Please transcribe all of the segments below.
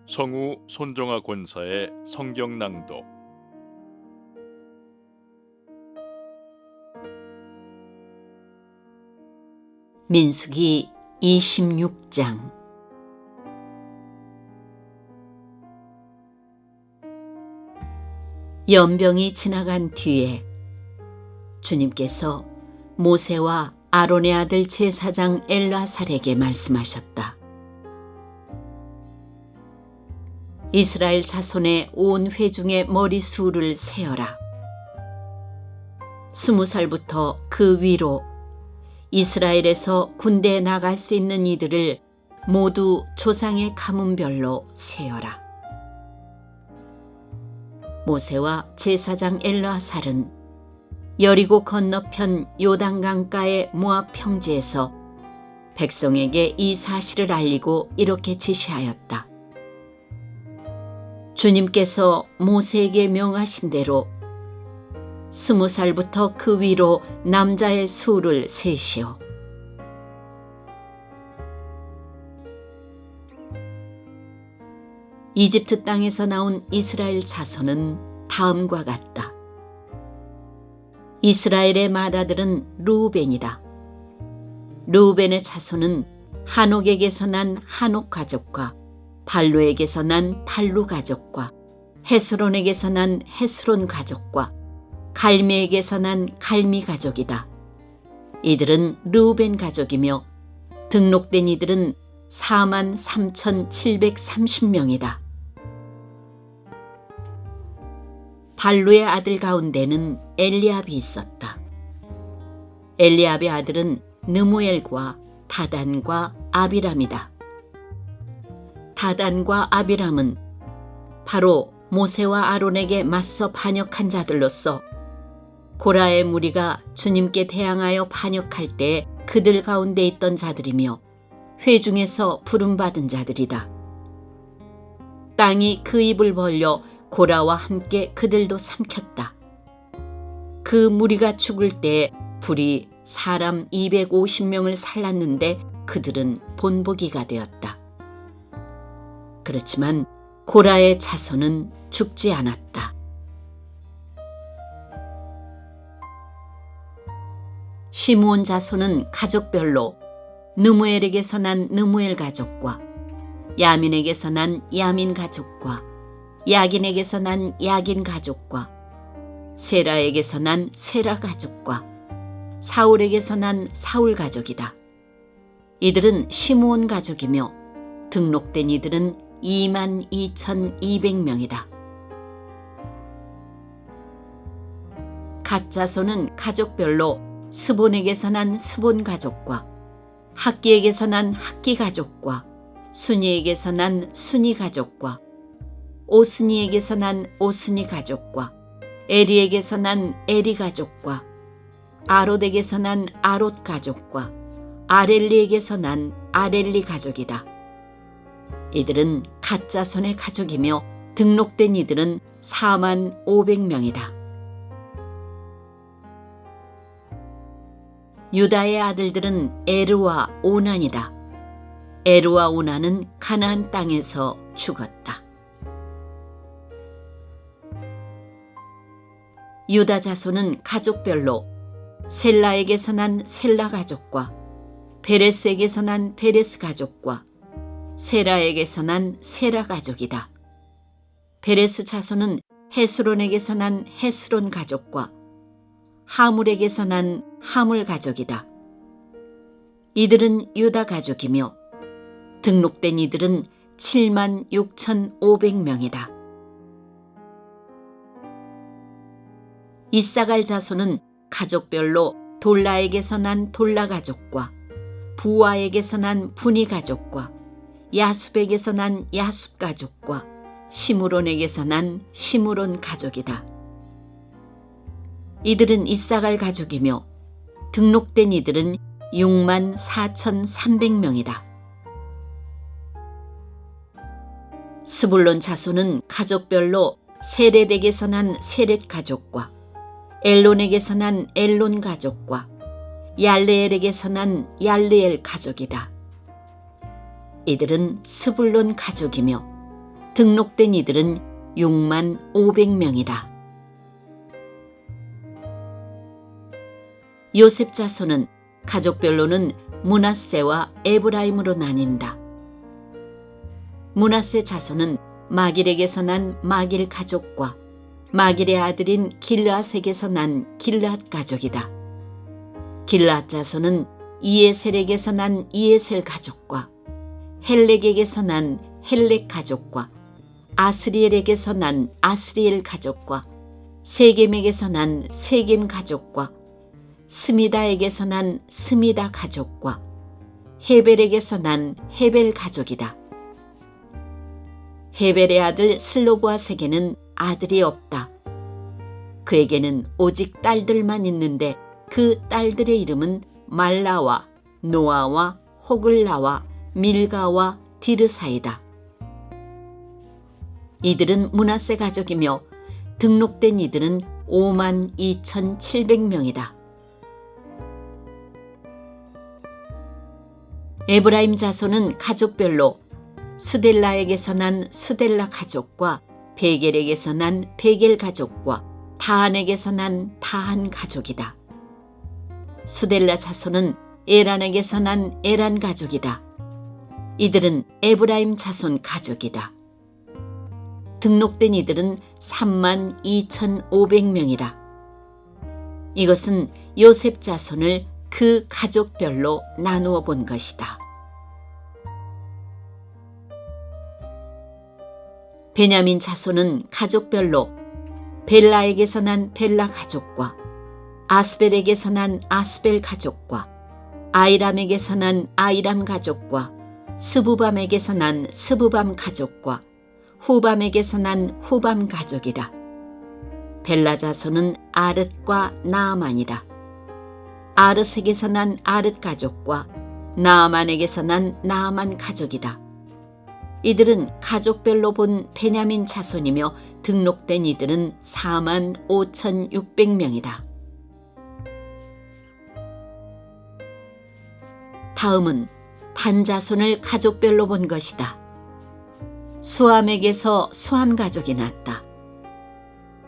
성우 손정아 권사의 성경 낭독. 민수기 26장. 연병이 지나간 뒤에 주님께서 모세와 아론의 아들 제사장 엘르아살에게 말씀하셨다. 이스라엘 자손의 온 회중의 머리수를 세어라. 20살부터 그 위로 이스라엘에서 군대에 나갈 수 있는 이들을 모두 조상의 가문별로 세어라. 모세와 제사장 엘르아살은 여리고 건너편 요단강가의 모압 평지에서 백성에게 이 사실을 알리고 이렇게 지시하였다. 주님께서 모세에게 명하신 대로 20살부터 그 위로 남자의 수를 세시오. 이집트 땅에서 나온 이스라엘 자손은 다음과 같다. 이스라엘의 맏아들은 르우벤이다. 르우벤의 자손은 하녹에게서 난 하녹 가족과 발루에게서 난 발루 가족과 헤스론에게서 난 헤스론 가족과 갈미에게서 난 갈미 가족이다. 이들은 르우벤 가족이며 등록된 이들은 43,730명이다. 발루의 아들 가운데는 엘리압이 있었다. 엘리압의 아들은 느무엘과 다단과 아비람이다. 다단과 아비람은 바로 모세와 아론에게 맞서 반역한 자들로서 고라의 무리가 주님께 대항하여 반역할 때 그들 가운데 있던 자들이며 회중에서 부름받은 자들이다. 땅이 그 입을 벌려 고라와 함께 그들도 삼켰다. 그 무리가 죽을 때 불이 사람 250명을 살랐는데 그들은 본보기가 되었다. 그렇지만 고라의 자손은 죽지 않았다. 시므온 자손은 가족별로 느무엘에게서 난 느무엘 가족과 야민에게서 난 야민 가족과 야긴에게서 난 야긴 가족과 세라에게서 난 세라 가족과 사울에게서 난 사울 가족이다. 이들은 시므온 가족이며 등록된 이들은 22,200명이다. 갓 자손은 가족별로 스본에게서 난 스본 가족과 학기에게서 난 학기 가족과 순이에게서 난 순이 가족과 오스니에게서 난 오스니 가족과 에리에게서 난 에리 가족과 아롯에게서 난 아롯 가족과 아렐리에게서 난 아렐리 가족이다. 이들은 갓 자손의 가족이며 등록된 이들은 45,000명이다. 유다의 아들들은 에르와 오난이다. 에르와 오난은 가나안 땅에서 죽었다. 유다 자손은 가족별로 셀라에게서 난 셀라 가족과 베레스에게서 난 베레스 가족과 세라에게서 난 세라 가족이다. 베레스 자손은 헤스론에게서 난 헤스론 가족과 하물에게서 난 하물 가족이다. 이들은 유다 가족이며 등록된 이들은 76,500명이다. 이사갈 자손은 가족별로 돌라에게서 난 돌라 가족과 부와에게서 난 부니 가족과 야숲에게서 난 야숲 가족과 시므론에게서 난 시므론 가족이다. 이들은 이사갈 가족이며 등록된 이들은 64,300명이다. 스불론 자손은 가족별로 세렛에게서 난 세렛 가족과 엘론에게서 난 엘론 가족과 얄레엘에게서 난 얄레엘 가족이다. 이들은 스불론 가족이며 등록된 이들은 6만 500명이다. 요셉 자손은 가족별로는 므낫세와 에브라임으로 나뉜다. 므낫세 자손은 마길에게서 난 마길 가족과 마길의 아들인 길르앗에게서 난 길르앗 가족이다. 길르앗 자손은 이에셀에게서 난 이에셀 가족과 헬렉에게서 난 헬렉 가족과 아스리엘에게서 난 아스리엘 가족과 세겜에게서 난 세겜 가족과 스미다에게서 난 스미다 가족과 헤벨에게서 난 헤벨 가족이다. 헤벨의 아들 슬로보아스에게는 아들이 없다. 그에게는 오직 딸들만 있는데 그 딸들의 이름은 말라와 노아와 호글라와 밀가와 디르사이다. 이들은 므낫세 가족이며 등록된 이들은 5만 2,700명이다. 에브라임 자손은 가족별로 수델라에게서 난 수델라 가족과 베겔에게서 난 베겔 가족과 다한에게서 난 다한 가족이다. 수델라 자손은 에란에게서 난 에란 가족이다. 이들은 에브라임 자손 가족이다. 등록된 이들은 3만 2,500명이다. 이것은 요셉 자손을 그 가족별로 나누어 본 것이다. 베냐민 자손은 가족별로 벨라에게서 난 벨라 가족과 아스벨에게서 난 아스벨 가족과 아이람에게서 난 아이람 가족과 스부밤에게서 난 스부밤 가족과 후밤에게서 난 후밤 가족이다. 벨라 자손은 아릇과 나아만이다. 아릇에게서 난 아릇 가족과 나아만에게서 난 나아만 가족이다. 이들은 가족별로 본 베냐민 자손이며 등록된 이들은 4만 5,600명이다. 다음은 단 자손을 가족별로 본 것이다. 수함에게서 수함 가족이 났다.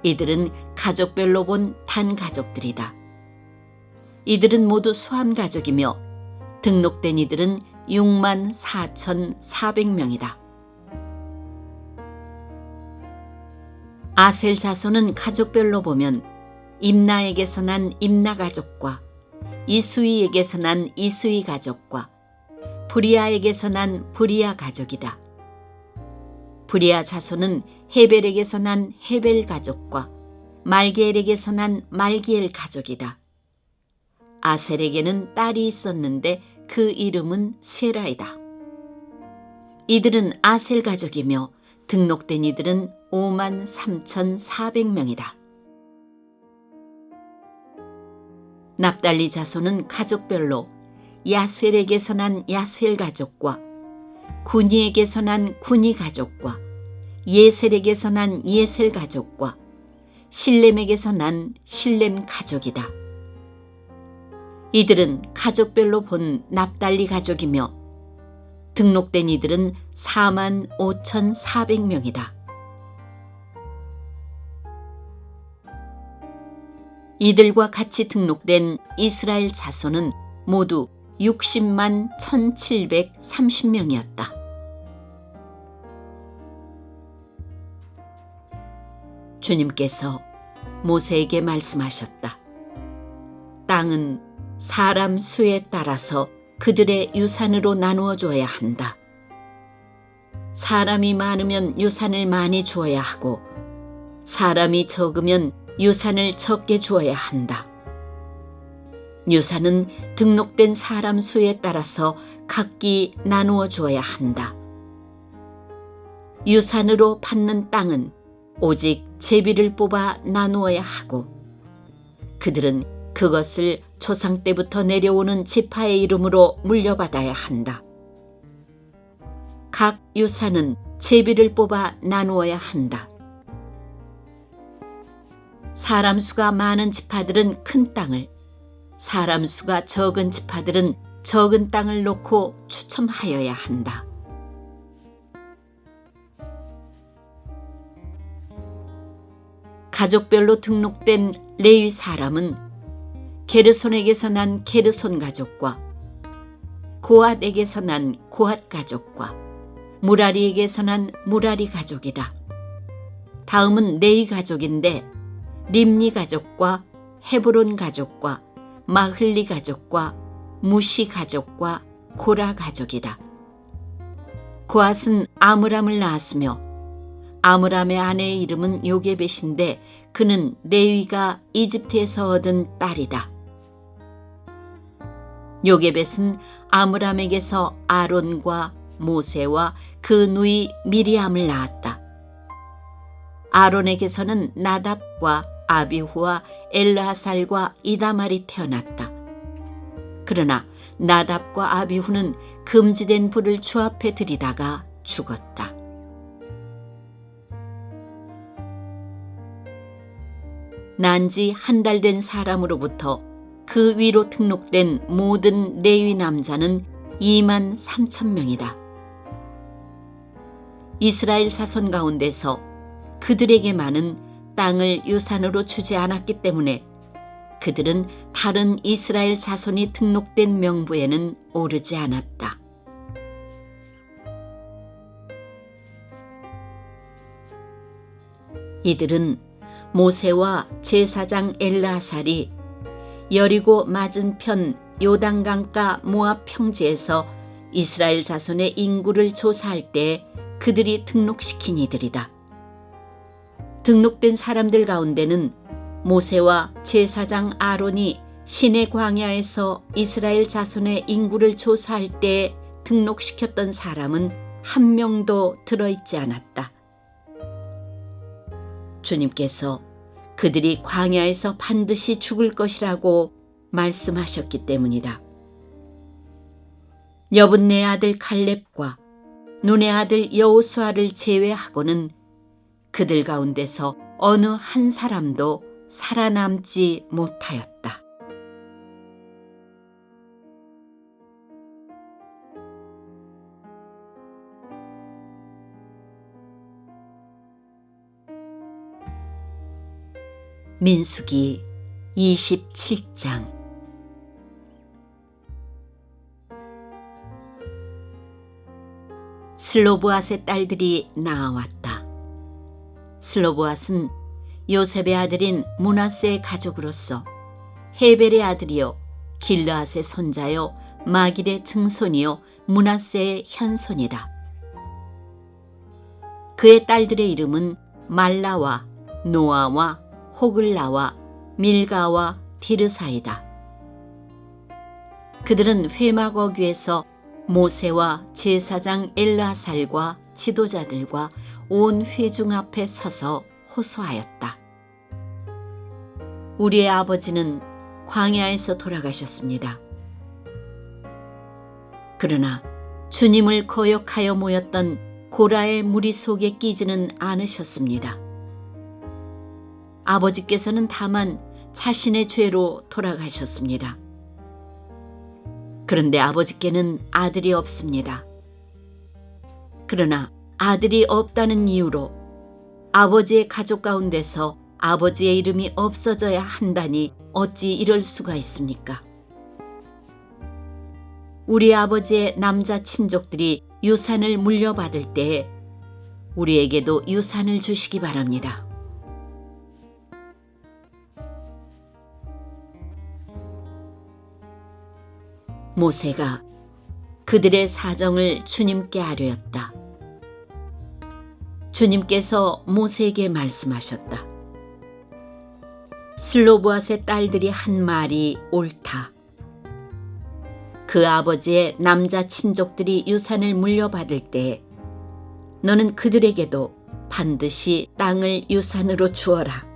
이들은 가족별로 본 단 가족들이다. 이들은 모두 수함 가족이며 등록된 이들은 6만 4,400명이다. 아셀 자손은 가족별로 보면 임나에게서 난 임나 가족과 이수이에게서 난 이수이 가족과 브리아에게서 난 브리아 가족이다. 브리아 자손은 헤벨에게서 난 헤벨 가족과 말기엘에게서 난 말기엘 가족이다. 아셀에게는 딸이 있었는데 그 이름은 세라이다. 이들은 아셀 가족이며 등록된 이들은 5만 3,400명이다. 납달리 자손은 가족별로 야셀에게서 난 야셀 가족과 구니에게서 난 구니 가족과 예셀에게서 난 예셀 가족과 실렘에게서 난 실렘 가족이다. 이들은 가족별로 본 납달리 가족이며 등록된 이들은 4만 5,400명이다. 이들과 같이 등록된 이스라엘 자손은 모두 60만 1,730명이었다. 주님께서 모세에게 말씀하셨다. 땅은 사람 수에 따라서 그들의 유산으로 나누어 줘야 한다. 사람이 많으면 유산을 많이 주어야 하고 사람이 적으면 유산을 적게 주어야 한다. 유산은 등록된 사람 수에 따라서 각기 나누어 주어야 한다. 유산으로 받는 땅은 오직 제비를 뽑아 나누어야 하고 그들은 그것을 조상 때부터 내려오는 지파의 이름으로 물려받아야 한다. 각 유산은 제비를 뽑아 나누어야 한다. 사람 수가 많은 지파들은 큰 땅을, 사람 수가 적은 지파들은 적은 땅을 놓고 추첨하여야 한다. 가족별로 등록된 레위 사람은 게르손에게서 난 게르손 가족과 고핫에게서 난 고핫 가족과 무라리에게서 난 무라리 가족이다. 다음은 레위 가족인데 림니 가족과 헤브론 가족과 마흘리 가족과 무시 가족과 고라 가족이다. 고핫은 아므람을 낳았으며 아므람의 아내의 이름은 요게벳인데 그는 레위가 이집트에서 얻은 딸이다. 요게벳은 아므람에게서 아론과 모세와 그 누이 미리암을 낳았다. 아론에게서는 나답과 아비후와 엘르하살과 이다말이 태어났다. 그러나 나답과 아비후는 금지된 불을 주 앞에 들이다가 죽었다. 난 지 한 달 된 사람으로부터 그 위로 등록된 모든 레위 남자는 2만 3천 명이다. 이스라엘 자손 가운데서 그들에게만은 땅을 유산으로 주지 않았기 때문에 그들은 다른 이스라엘 자손이 등록된 명부에는 오르지 않았다. 이들은 모세와 제사장 엘르아살이 여리고 맞은편 요단강가 모압 평지에서 이스라엘 자손의 인구를 조사할 때 그들이 등록시킨 이들이다. 등록된 사람들 가운데는 모세와 제사장 아론이 시내 광야에서 이스라엘 자손의 인구를 조사할 때 등록시켰던 사람은 한 명도 들어있지 않았다. 주님께서 그들이 광야에서 반드시 죽을 것이라고 말씀하셨기 때문이다. 여분네 아들 갈렙과 눈의 아들 여호수아를 제외하고는 그들 가운데서 어느 한 사람도 살아남지 못하였다. 민수기 27장. 슬로브앗의 딸들이 나아왔다. 슬로브앗은 요셉의 아들인 므낫세의 가족으로서 헤벨의 아들이요 길르앗의 손자요 마길의 증손이요 므낫세의 현손이다. 그의 딸들의 이름은 말라와 노아와 호글라와 밀가와 디르사이다. 그들은 회막 어귀에서 모세와 제사장 엘르아살과 지도자들과 온 회중 앞에 서서 호소하였다. 우리의 아버지는 광야에서 돌아가셨습니다. 그러나 주님을 거역하여 모였던 고라의 무리 속에 끼지는 않으셨습니다. 아버지께서는 다만 자신의 죄로 돌아가셨습니다. 그런데 아버지께는 아들이 없습니다. 그러나 아들이 없다는 이유로 아버지의 가족 가운데서 아버지의 이름이 없어져야 한다니 어찌 이럴 수가 있습니까? 우리 아버지의 남자 친족들이 유산을 물려받을 때에 우리에게도 유산을 주시기 바랍니다. 모세가 그들의 사정을 주님께 아뢰었다. 주님께서 모세에게 말씀하셨다. 슬로브앗의 딸들이 한 말이 옳다. 그 아버지의 남자 친족들이 유산을 물려받을 때 너는 그들에게도 반드시 땅을 유산으로 주어라.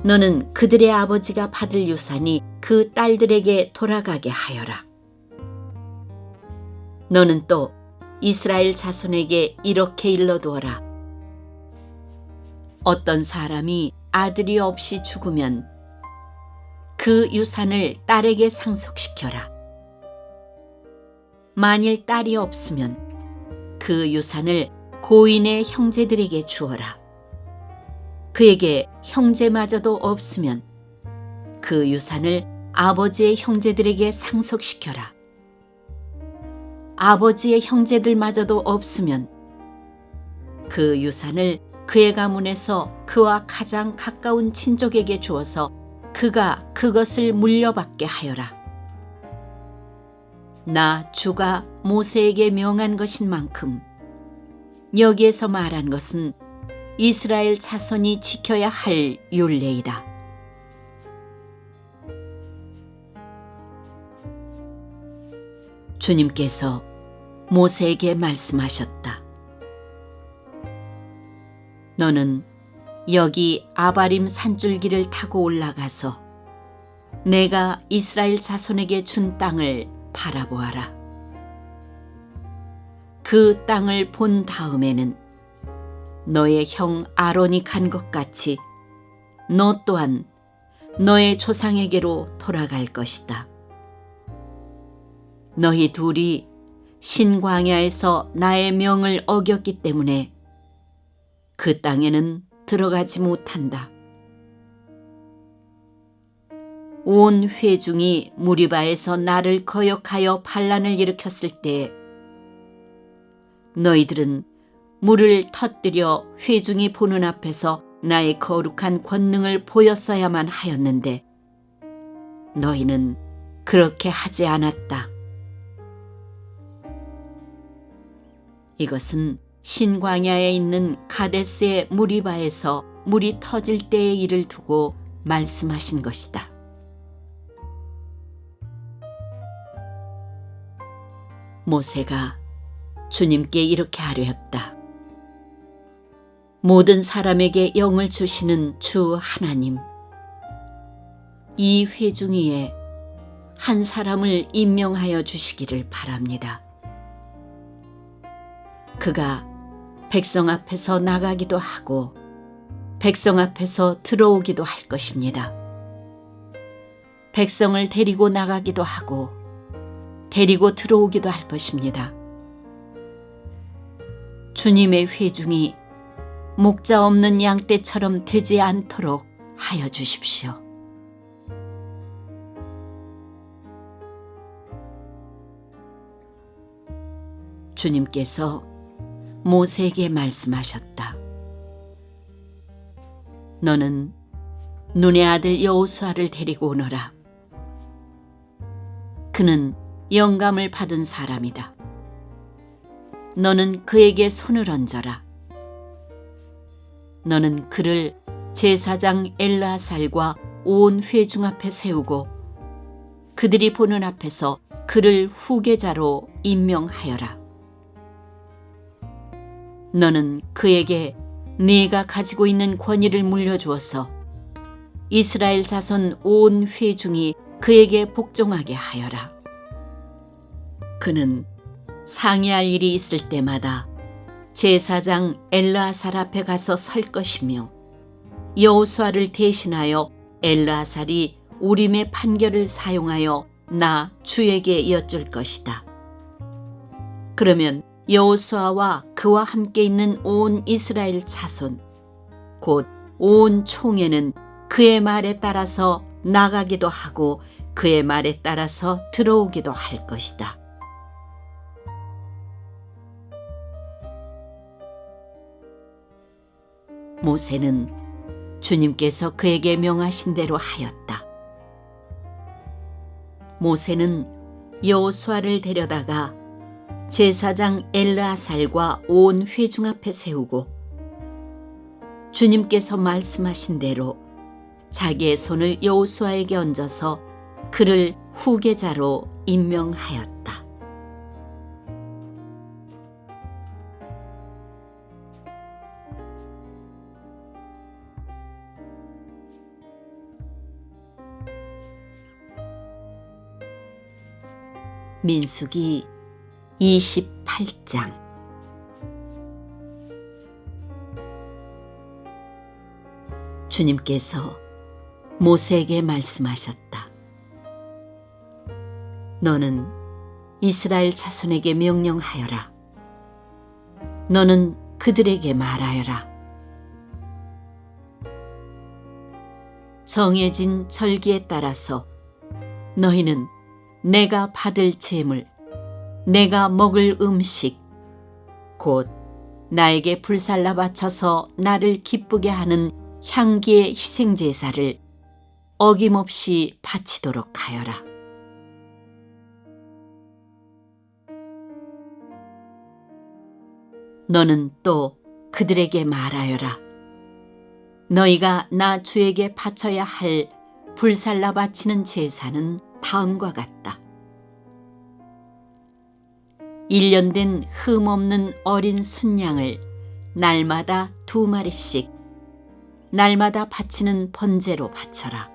너는 그들의 아버지가 받을 유산이 그 딸들에게 돌아가게 하여라. 너는 또 이스라엘 자손에게 이렇게 일러두어라. 어떤 사람이 아들이 없이 죽으면 그 유산을 딸에게 상속시켜라. 만일 딸이 없으면 그 유산을 고인의 형제들에게 주어라. 그에게 형제마저도 없으면 그 유산을 아버지의 형제들에게 상속시켜라. 아버지의 형제들마저도 없으면 그 유산을 그의 가문에서 그와 가장 가까운 친족에게 주어서 그가 그것을 물려받게 하여라. 나 주가 모세에게 명한 것인 만큼 여기에서 말한 것은 이스라엘 자손이 지켜야 할 율례이다. 주님께서 모세에게 말씀하셨다. 너는 여기 아바림 산줄기를 타고 올라가서 내가 이스라엘 자손에게 준 땅을 바라보아라. 그 땅을 본 다음에는 너의 형 아론이 간 것 같이 너 또한 너의 조상에게로 돌아갈 것이다. 너희 둘이 신광야에서 나의 명을 어겼기 때문에 그 땅에는 들어가지 못한다. 온 회중이 무리바에서 나를 거역하여 반란을 일으켰을 때 너희들은 물을 터뜨려 회중이 보는 앞에서 나의 거룩한 권능을 보였어야만 하였는데 너희는 그렇게 하지 않았다. 이것은 신광야에 있는 가데스의 무리바에서 물이 터질 때의 일을 두고 말씀하신 것이다. 모세가 주님께 이렇게 하려 했다. 모든 사람에게 영을 주시는 주 하나님, 이 회중위에 한 사람을 임명하여 주시기를 바랍니다. 그가 백성 앞에서 나가기도 하고 백성 앞에서 들어오기도 할 것입니다. 백성을 데리고 나가기도 하고 데리고 들어오기도 할 것입니다. 주님의 회중이 목자 없는 양떼처럼 되지 않도록 하여 주십시오. 주님께서 모세에게 말씀하셨다. 너는 눈의 아들 여호수아를 데리고 오너라. 그는 영감을 받은 사람이다. 너는 그에게 손을 얹어라. 너는 그를 제사장 엘르아살과 온 회중 앞에 세우고 그들이 보는 앞에서 그를 후계자로 임명하여라. 너는 그에게 네가 가지고 있는 권위를 물려주어서 이스라엘 자손 온 회중이 그에게 복종하게 하여라. 그는 상의할 일이 있을 때마다 제사장 엘르아살 앞에 가서 설 것이며 여호수아를 대신하여 엘르아살이 우림의 판결을 사용하여 나 주에게 여쭐 것이다. 그러면 여호수아와 그와 함께 있는 온 이스라엘 자손 곧 온 총회는 그의 말에 따라서 나가기도 하고 그의 말에 따라서 들어오기도 할 것이다. 모세는 주님께서 그에게 명하신 대로 하였다. 모세는 여호수아를 데려다가 제사장 엘르아살과 온 회중 앞에 세우고 주님께서 말씀하신 대로 자기의 손을 여호수아에게 얹어서 그를 후계자로 임명하였다. 민수기 28장. 주님께서 모세에게 말씀하셨다. 너는 이스라엘 자손에게 명령하여라. 너는 그들에게 말하여라. 정해진 절기에 따라서 너희는 내가 받을 제물, 내가 먹을 음식, 곧 나에게 불살라 바쳐서 나를 기쁘게 하는 향기의 희생제사를 어김없이 바치도록 하여라. 너는 또 그들에게 말하여라. 너희가 나 주에게 바쳐야 할 불살라 바치는 제사는 다음과 같다. 1년 된 흠없는 어린 순양을 날마다 2마리씩 날마다 바치는 번제로 바쳐라.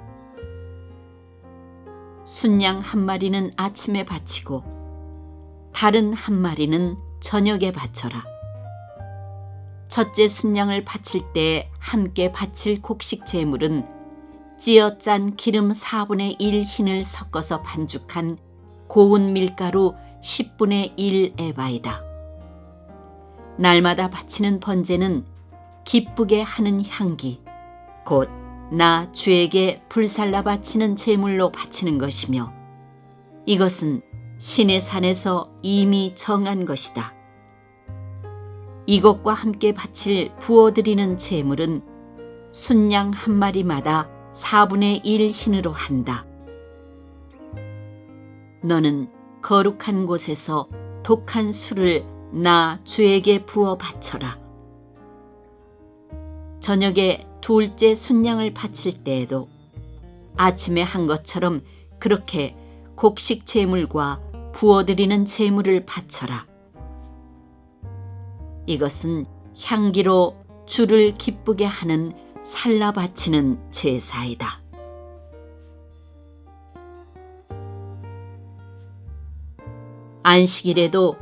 순양 1마리는 아침에 바치고 다른 1마리는 저녁에 바쳐라. 첫째 순양을 바칠 때 함께 바칠 곡식 제물은 찌어 짠 기름 4분의 1 흰을 섞어서 반죽한 고운 밀가루 10분의 1 에바이다. 날마다 바치는 번제는 기쁘게 하는 향기, 곧 나 주에게 불살라 바치는 제물로 바치는 것이며 이것은 신의 산에서 이미 정한 것이다. 이것과 함께 바칠 부어드리는 제물은 순양 1마리마다 4분의 1 흰으로 한다. 너는 거룩한 곳에서 독한 술을 나 주에게 부어 바쳐라. 저녁에 둘째 순양을 바칠 때에도 아침에 한 것처럼 그렇게 곡식 제물과 부어드리는 제물을 바쳐라. 이것은 향기로 주를 기쁘게 하는 살라 바치는 제사이다. 안식일에도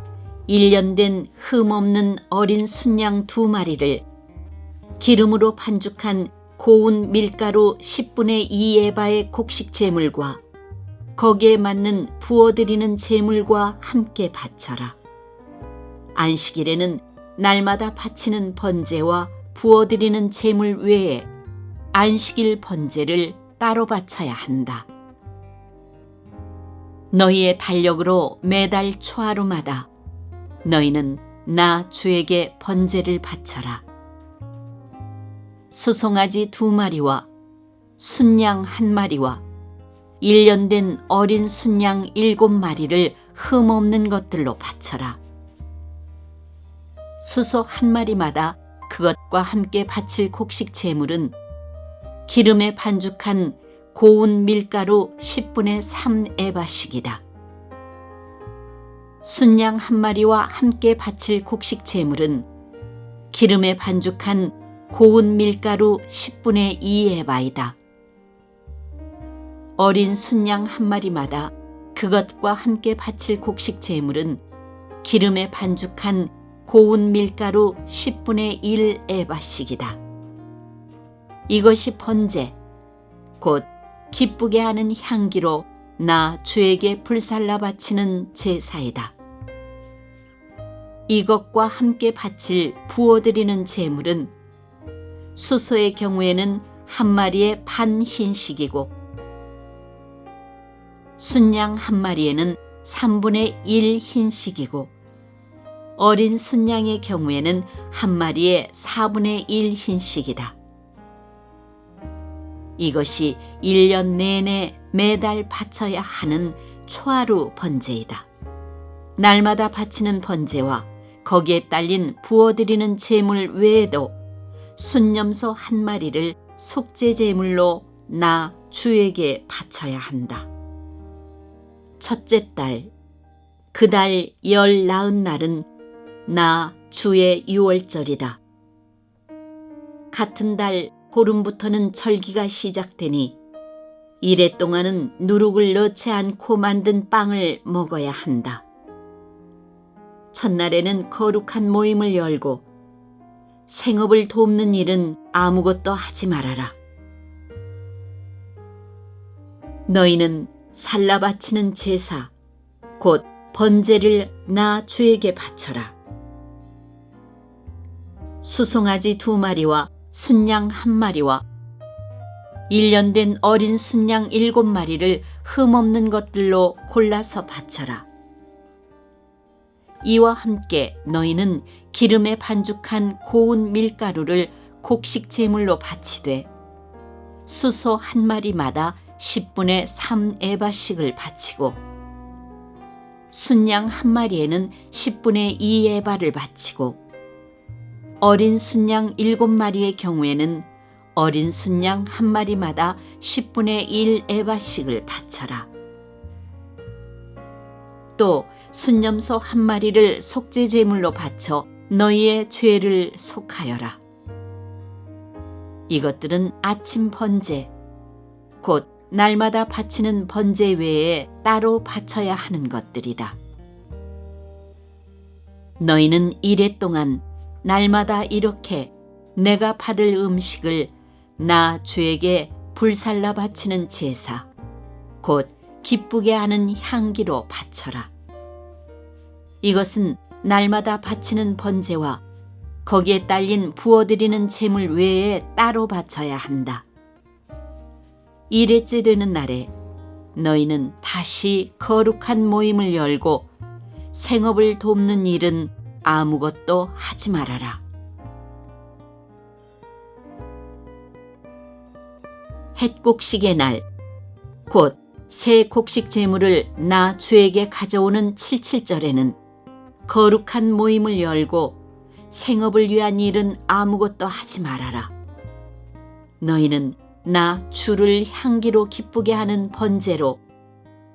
1년 된 흠없는 어린 순양 2마리를 기름으로 반죽한 고운 밀가루 10분의 2 에바의 곡식 제물과 거기에 맞는 부어드리는 제물과 함께 바쳐라. 안식일에는 날마다 바치는 번제와 부어드리는 제물 외에 안식일 번제를 따로 바쳐야 한다. 너희의 달력으로 매달 초하루마다 너희는 나 주에게 번제를 바쳐라. 수송아지 2마리와 순양 1마리와 1년 된 어린 순양 7마리를 흠없는 것들로 바쳐라. 수소 1마리마다 그것과 함께 바칠 곡식 제물은 기름에 반죽한 고운 밀가루 10분의 3 에바씩이다. 순양 1마리와 함께 바칠 곡식 제물은 기름에 반죽한 고운 밀가루 10분의 2 에바이다. 어린 순양 1마리마다 그것과 함께 바칠 곡식 제물은 기름에 반죽한 고운 밀가루 10분의 1 에바씩이다. 이것이 번제, 곧 기쁘게 하는 향기로 나 주에게 불살라 바치는 제사이다. 이것과 함께 바칠 부어드리는 제물은 수소의 경우에는 1마리에 반 흰식이고 순양 1마리에는 3분의 1 흰식이고 어린 순양의 경우에는 1마리에 4분의 1 흰식이다. 이것이 1년 내내 매달 바쳐야 하는 초하루 번제이다. 날마다 바치는 번제와 거기에 딸린 부어드리는 제물 외에도 순염소 1마리를 속죄 제물로 나 주에게 바쳐야 한다. 첫째 달, 그 달 19날은 나 주의 유월절이다. 같은 달 보름부터는 절기가 시작되니 이래 동안은 누룩을 넣지 않고 만든 빵을 먹어야 한다. 첫날에는 거룩한 모임을 열고 생업을 돕는 일은 아무것도 하지 말아라. 너희는 살라 바치는 제사, 곧 번제를 나 주에게 바쳐라. 수송아지 2마리와 순양 1마리와 1년 된 어린 순양 7마리를 흠없는 것들로 골라서 바쳐라. 이와 함께 너희는 기름에 반죽한 고운 밀가루를 곡식 제물로 바치되 수소 한 마리마다 10분의 3 에바씩을 바치고 순양 한 마리에는 10분의 2 에바를 바치고 어린 순양 7마리의 경우에는 어린 순양 한 마리마다 10분의 1 에바씩을 바쳐라. 또 순념소 한 마리를 속죄 제물로 바쳐 너희의 죄를 속하여라. 이것들은 아침 번제, 곧 날마다 바치는 번제 외에 따로 바쳐야 하는 것들이다. 너희는 이레 동안 날마다 이렇게 내가 받을 음식을 나 주에게 불살라 바치는 제사, 곧 기쁘게 하는 향기로 바쳐라. 이것은 날마다 바치는 번제와 거기에 딸린 부어드리는 제물 외에 따로 바쳐야 한다. 일회째 되는 날에 너희는 다시 거룩한 모임을 열고 생업을 돕는 일은 아무것도 하지 말아라. 햇곡식의 날, 곧 새 곡식 제물을 나 주에게 가져오는 칠칠절에는 거룩한 모임을 열고 생업을 위한 일은 아무것도 하지 말아라. 너희는 나 주를 향기로 기쁘게 하는 번제로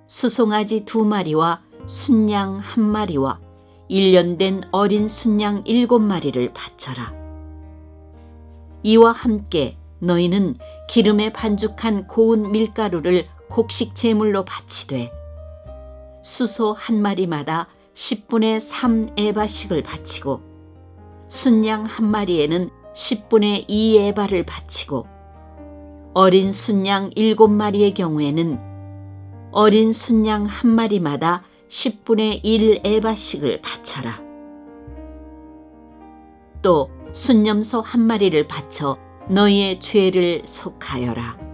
수송아지 2마리와 순양 1마리와 1년 된 어린 순양 7마리를 바쳐라. 이와 함께 너희는 기름에 반죽한 고운 밀가루를 곡식 제물로 바치되 수소 한 마리마다 10분의 3 에바씩을 바치고 순양 한 마리에는 10분의 2 에바를 바치고 어린 순양 7마리의 경우에는 어린 순양 한 마리마다 10분의 1 에바씩을 바쳐라. 또 순념소 한 마리를 바쳐 너희의 죄를 속하여라.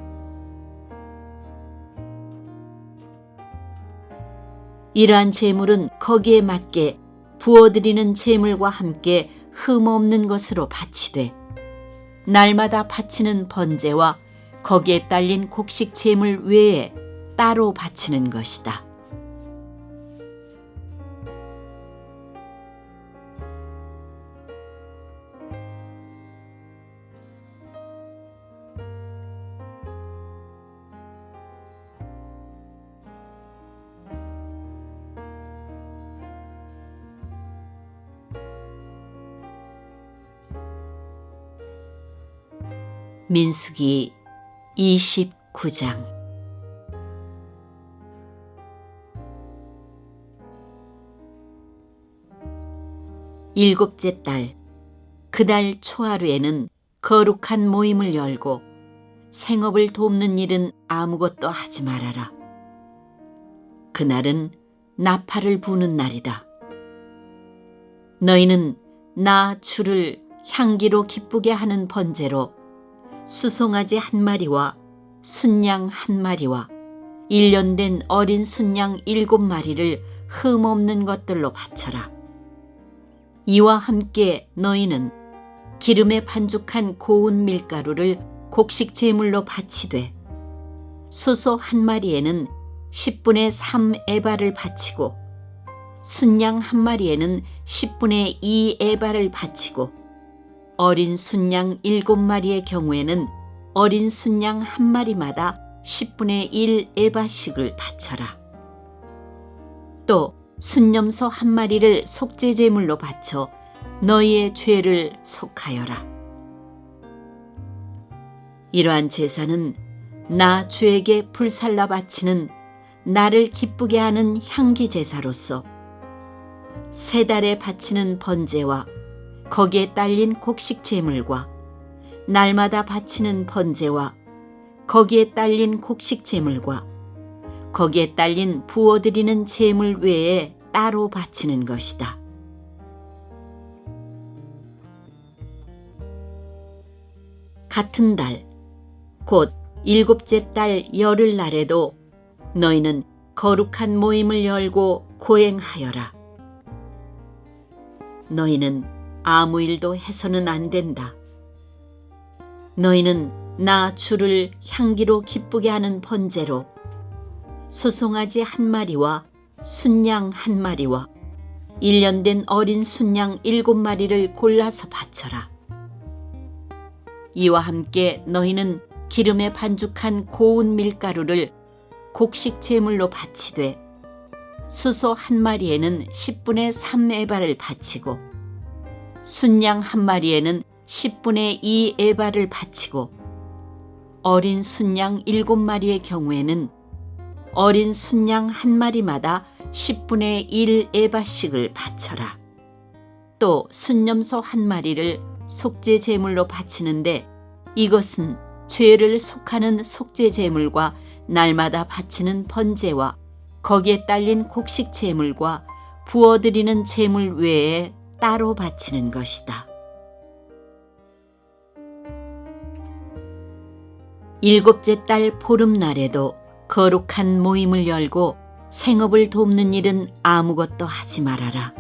이러한 제물은 거기에 맞게 부어드리는 제물과 함께 흠없는 것으로 바치되 날마다 바치는 번제와 거기에 딸린 곡식 제물 외에 따로 바치는 것이다. 민수기 29장. 일곱째 달, 그달 초하루에는 거룩한 모임을 열고 생업을 돕는 일은 아무것도 하지 말아라. 그날은 나팔을 부는 날이다. 너희는 나 주를 향기로 기쁘게 하는 번제로 수송아지 1마리와 순양 1마리와 1년 된 어린 순양 7마리를 흠없는 것들로 바쳐라. 이와 함께 너희는 기름에 반죽한 고운 밀가루를 곡식 제물로 바치되 수소 1마리에는 10분의 3 에바를 바치고 순양 1마리에는 10분의 2 에바를 바치고 어린 순양 7마리의 경우에는 어린 순양 1마리마다 10분의 1 에바씩을 바쳐라. 또 순념소 1마리를 속죄 제물로 바쳐 너희의 죄를 속하여라. 이러한 제사는 나 주에게 불살라 바치는 나를 기쁘게 하는 향기 제사로서 세 달에 바치는 번제와 거기에 딸린 곡식 제물과 날마다 바치는 번제와 거기에 딸린 곡식 제물과 거기에 딸린 부어드리는 제물 외에 따로 바치는 것이다. 같은 달, 곧 일곱째 달 열흘날에도 너희는 거룩한 모임을 열고 고행하여라. 너희는 아무 일도 해서는 안 된다. 너희는 나 주를 향기로 기쁘게 하는 번제로 수송아지 한 마리와 순양 한 마리와 1년 된 어린 순양 7마리를 골라서 바쳐라. 이와 함께 너희는 기름에 반죽한 고운 밀가루를 곡식 제물로 바치되 수소 한 마리에는 10분의 3 에바를 바치고 순양 한 마리에는 10분의 2 에바를 바치고 어린 순양 7마리의 경우에는 어린 순양 한 마리마다 10분의 1 에바씩을 바쳐라. 또 순념소 한 마리를 속죄 제물로 바치는데 이것은 죄를 속하는 속죄 제물과 날마다 바치는 번제와 거기에 딸린 곡식 제물과 부어드리는 제물 외에 따로 바치는 것이다. 일곱째 달 보름날에도 거룩한 모임을 열고 생업을 돕는 일은 아무것도 하지 말아라.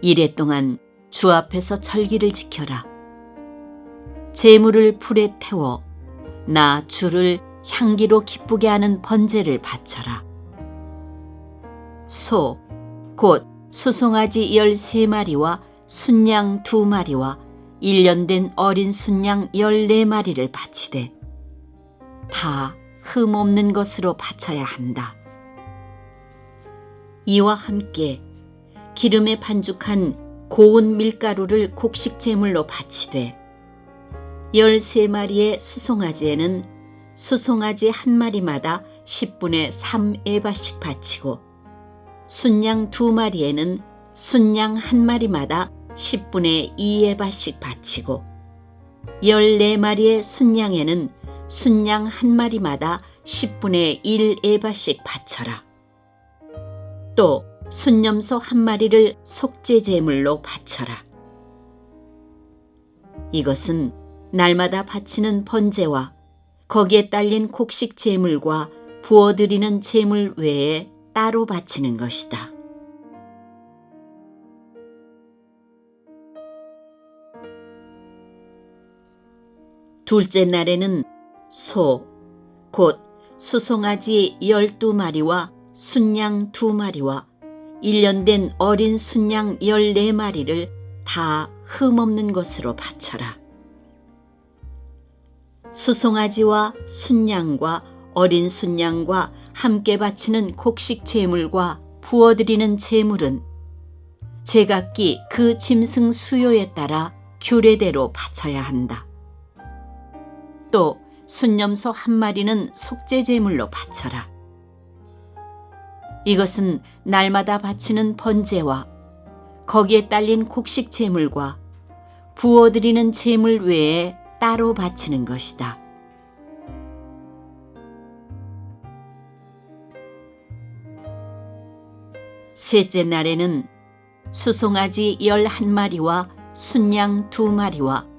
이래 동안 주 앞에서 절기를 지켜라. 제물을 불에 태워 나 주를 향기로 기쁘게 하는 번제를 바쳐라. 소, 곧 수송아지 13마리와 순양 2마리와 1년 된 어린 순양 14마리를 바치되 다 흠없는 것으로 바쳐야 한다. 이와 함께 기름에 반죽한 고운 밀가루를 곡식 제물로 바치되 13마리의 수송아지에는 수송아지 한 마리마다 10분의 3 에바씩 바치고 순양 2마리에는 순양 한 마리마다 10분의 2 에바씩 바치고 14마리의 순양에는 순양 한 마리마다 10분의 1 에바씩 바쳐라. 또 순념소 한 마리를 속죄 제물로 바쳐라. 이것은 날마다 바치는 번제와 거기에 딸린 곡식 제물과 부어드리는 제물 외에 따로 바치는 것이다. 둘째 날에는 소, 곧 수송아지 12마리와 순양 2마리와 1년 된 어린 순양 14마리를 다 흠없는 것으로 바쳐라. 수송아지와 순양과 어린 순양과 함께 바치는 곡식 제물과 부어드리는 제물은 제각기 그 짐승 수요에 따라 규례대로 바쳐야 한다. 또 순념소 한 마리는 속죄 제물로 바쳐라. 이것은 날마다 바치는 번제와 거기에 딸린 곡식 제물과 부어드리는 제물 외에 따로 바치는 것이다. 셋째 날에는 수송아지 11마리와 순양 2마리와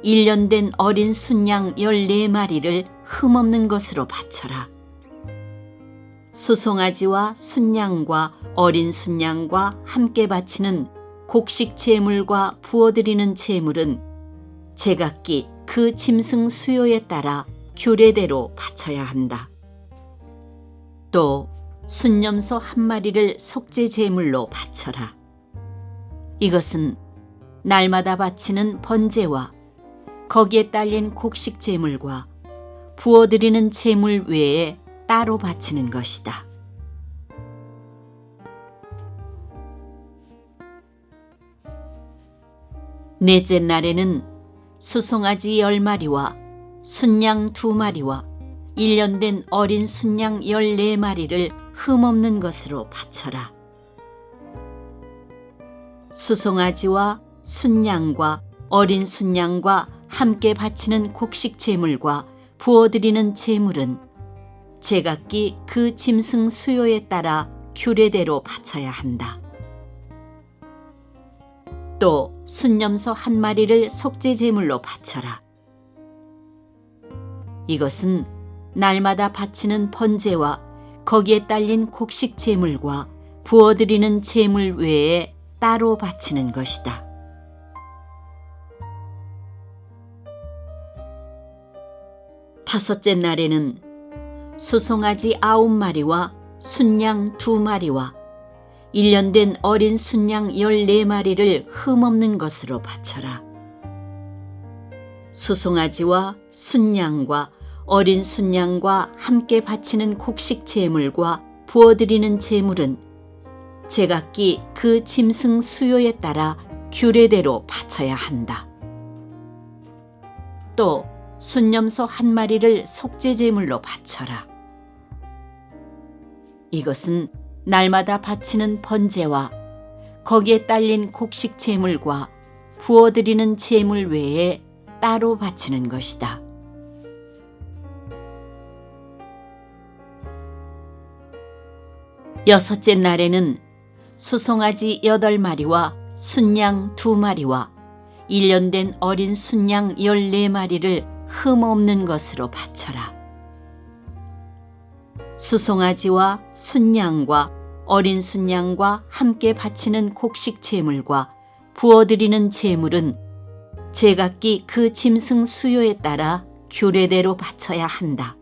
1년 된 어린 순양 14마리를 흠없는 것으로 바쳐라. 수송아지와 순양과 어린 순양과 함께 바치는 곡식 제물과 부어드리는 제물은 제각기 그 짐승 수요에 따라 규례대로 바쳐야 한다. 또 순념소 한 마리를 속죄 제물로 바쳐라. 이것은 날마다 바치는 번제와 거기에 딸린 곡식 제물과 부어드리는 제물 외에 따로 바치는 것이다. 넷째 날에는 수송아지 10마리와 순양 2마리와 1년 된 어린 순양 14마리를 흠없는 것으로 바쳐라. 수송아지와 순양과 어린 순양과 함께 바치는 곡식 제물과 부어드리는 제물은 제각기 그 짐승 수요에 따라 규례대로 바쳐야 한다. 또 순념소 한 마리를 속죄 제물로 바쳐라. 이것은 날마다 바치는 번제와 거기에 딸린 곡식 제물과 부어드리는 제물 외에 따로 바치는 것이다. 다섯째 날에는 수송아지 9마리와 순양 2마리와 1년 된 어린 순양 14마리를 흠없는 것으로 바쳐라. 수송아지와 순양과 어린 순양과 함께 바치는 곡식 제물과 부어드리는 제물은 제각기 그 짐승 수요에 따라 규례대로 바쳐야 한다. 또 순염소 1마리를 속죄 제물로 바쳐라. 이것은 날마다 바치는 번제와 거기에 딸린 곡식 제물과 부어드리는 제물 외에 따로 바치는 것이다. 여섯째 날에는 수송아지 8마리와 순양 2마리와 1년 된 어린 순양 14마리를 흠없는 것으로 바쳐라. 수송아지와 순양과 어린 순양과 함께 바치는 곡식 제물과 부어드리는 제물은 제각기 그 짐승 수요에 따라 규례대로 바쳐야 한다.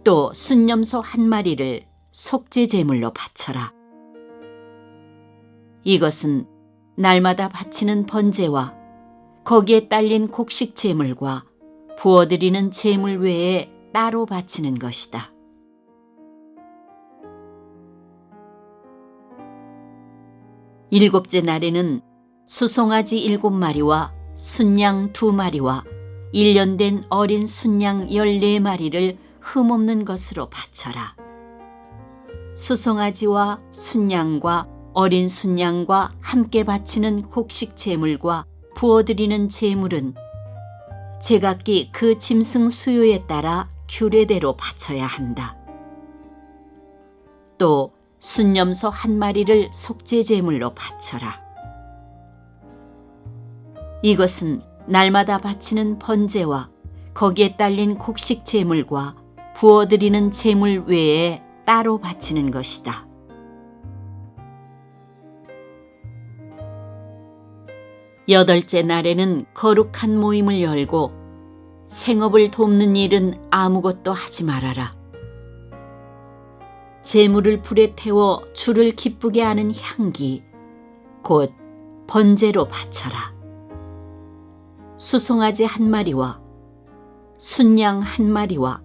또 순염소 1마리를 속죄 제물로 바쳐라. 이것은 날마다 바치는 번제와 거기에 딸린 곡식 제물과 부어드리는 제물 외에 따로 바치는 것이다. 일곱째 날에는 수송아지 7마리와 순양 2마리와 1년 된 어린 순양 14마리를 흠없는 것으로 바쳐라. 수송아지와 순양과 어린 순양과 함께 바치는 곡식 제물과 부어드리는 제물은 제각기 그 짐승 수요에 따라 규례대로 바쳐야 한다. 또 순염소 1마리를 속죄 제물로 바쳐라. 이것은 날마다 바치는 번제와 거기에 딸린 곡식 제물과 부어드리는 제물 외에 따로 바치는 것이다. 여덟째 날에는 거룩한 모임을 열고 생업을 돕는 일은 아무것도 하지 말아라. 제물을 불에 태워 주를 기쁘게 하는 향기, 곧 번제로 바쳐라. 수송아지 1마리와 순양 1마리와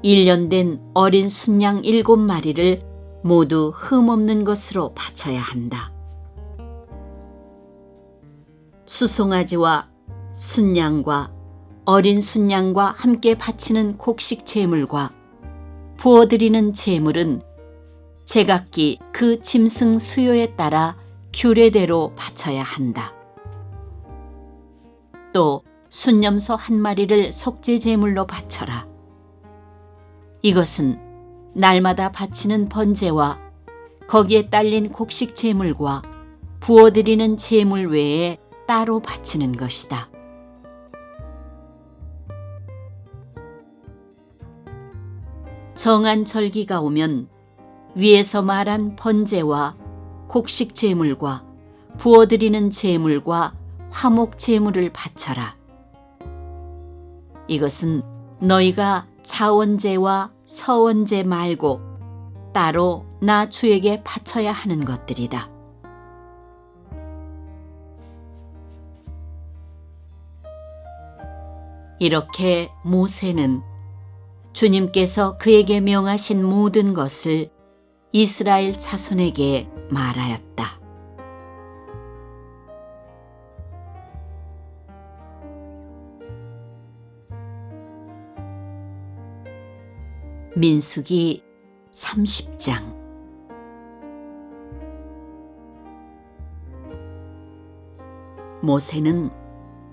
1년 된 어린 순양 7마리를 모두 흠없는 것으로 바쳐야 한다. 수송아지와 순양과 어린 순양과 함께 바치는 곡식 제물과 부어드리는 제물은 제각기 그 짐승 수요에 따라 규례대로 바쳐야 한다. 또 순염소 1마리를 속죄 제물로 바쳐라. 이것은 날마다 바치는 번제와 거기에 딸린 곡식 제물과 부어드리는 제물 외에 따로 바치는 것이다. 정한 절기가 오면 위에서 말한 번제와 곡식 제물과 부어드리는 제물과 화목 제물을 바쳐라. 이것은 너희가 자원제와 서원제 말고 따로 나 주에게 바쳐야 하는 것들이다. 이렇게 모세는 주님께서 그에게 명하신 모든 것을 이스라엘 자손에게 말하였다. 민수기 30장. 모세는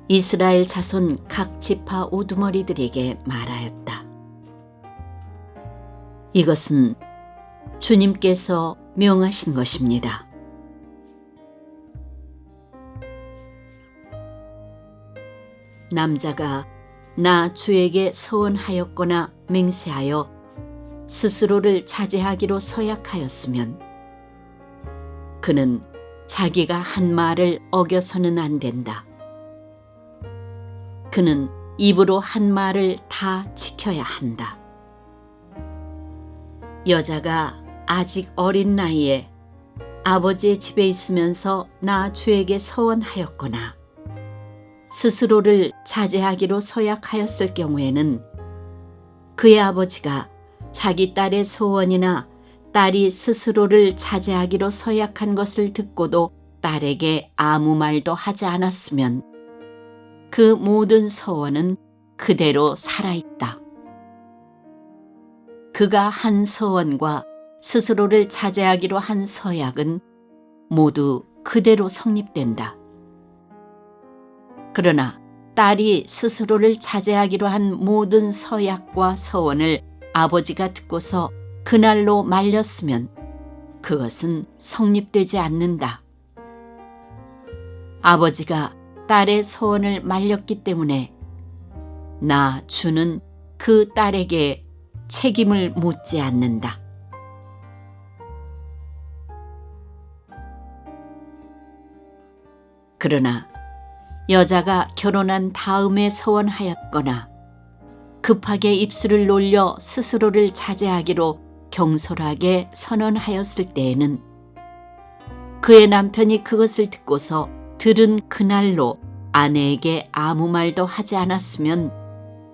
이스라엘 자손 각 지파 우두머리들에게 말하였다. 이것은 주님께서 명하신 것입니다. 남자가 나 주에게 서원하였거나 맹세하여 스스로를 자제하기로 서약하였으면 그는 자기가 한 말을 어겨서는 안 된다. 그는 입으로 한 말을 다 지켜야 한다. 여자가 아직 어린 나이에 아버지의 집에 있으면서 나 주에게 서원하였거나 스스로를 자제하기로 서약하였을 경우에는 그의 아버지가 자기 딸의 소원이나 딸이 스스로를 자제하기로 서약한 것을 듣고도 딸에게 아무 말도 하지 않았으면 그 모든 서원은 그대로 살아있다. 그가 한 서원과 스스로를 자제하기로 한 서약은 모두 그대로 성립된다. 그러나 딸이 스스로를 자제하기로 한 모든 서약과 서원을 아버지가 듣고서 그날로 말렸으면 그것은 성립되지 않는다. 아버지가 딸의 서원을 말렸기 때문에 나 주는 그 딸에게 책임을 묻지 않는다. 그러나 여자가 결혼한 다음에 서원하였거나 급하게 입술을 놀려 스스로를 자제하기로 경솔하게 선언하였을 때에는 그의 남편이 그것을 듣고서 들은 그날로 아내에게 아무 말도 하지 않았으면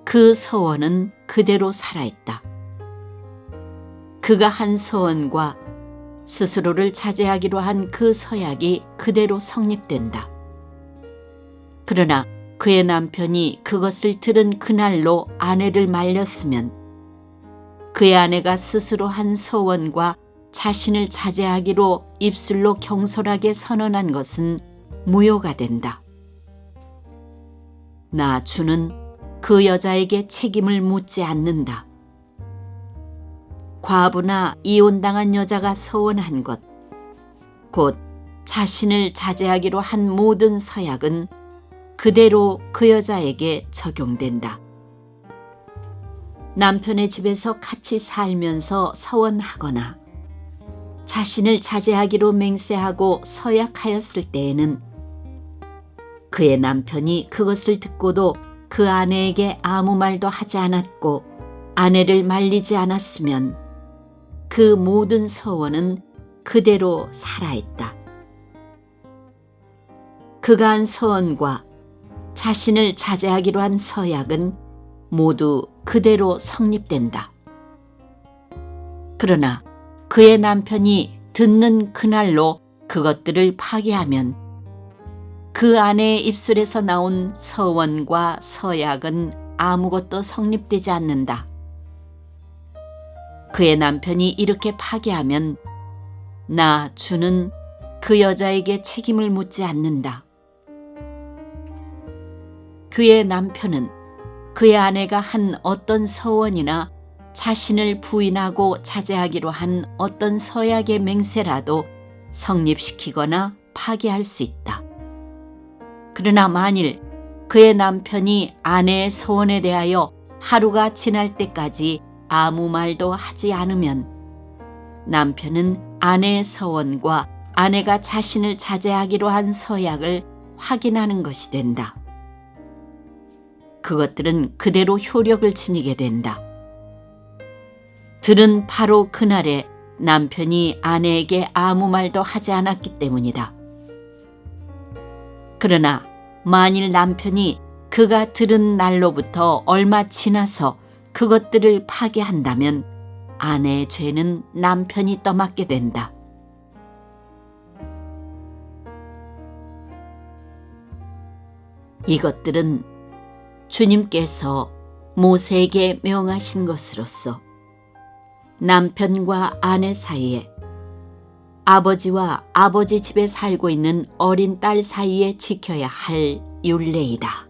그 서원은 그대로 살아있다. 그가 한 서원과 스스로를 자제하기로 한 그 서약이 그대로 성립된다. 그러나 그의 남편이 그것을 들은 그날로 아내를 말렸으면 그의 아내가 스스로 한 서원과 자신을 자제하기로 입술로 경솔하게 선언한 것은 무효가 된다. 나 주는 그 여자에게 책임을 묻지 않는다. 과부나 이혼당한 여자가 서원한 것, 곧 자신을 자제하기로 한 모든 서약은 그대로 그 여자에게 적용된다. 남편의 집에서 같이 살면서 서원하거나 자신을 자제하기로 맹세하고 서약하였을 때에는 그의 남편이 그것을 듣고도 그 아내에게 아무 말도 하지 않았고 아내를 말리지 않았으면 그 모든 서원은 그대로 살아있다. 그가 한 서원과 자신을 자제하기로 한 서약은 모두 그대로 성립된다. 그러나 그의 남편이 듣는 그날로 그것들을 파기하면 그 아내의 입술에서 나온 서원과 서약은 아무것도 성립되지 않는다. 그의 남편이 이렇게 파기하면 나 주는 그 여자에게 책임을 묻지 않는다. 그의 남편은 그의 아내가 한 어떤 서원이나 자신을 부인하고 자제하기로 한 어떤 서약의 맹세라도 성립시키거나 파기할 수 있다. 그러나 만일 그의 남편이 아내의 서원에 대하여 하루가 지날 때까지 아무 말도 하지 않으면 남편은 아내의 서원과 아내가 자신을 자제하기로 한 서약을 확인하는 것이 된다. 그것들은 그대로 효력을 지니게 된다. 들은 바로 그날에 남편이 아내에게 아무 말도 하지 않았기 때문이다. 그러나 만일 남편이 그가 들은 날로부터 얼마 지나서 그것들을 파기한다면 아내의 죄는 남편이 떠맡게 된다. 이것들은 주님께서 모세에게 명하신 것으로서 남편과 아내 사이에 아버지와 아버지 집에 살고 있는 어린 딸 사이에 지켜야 할 율례이다.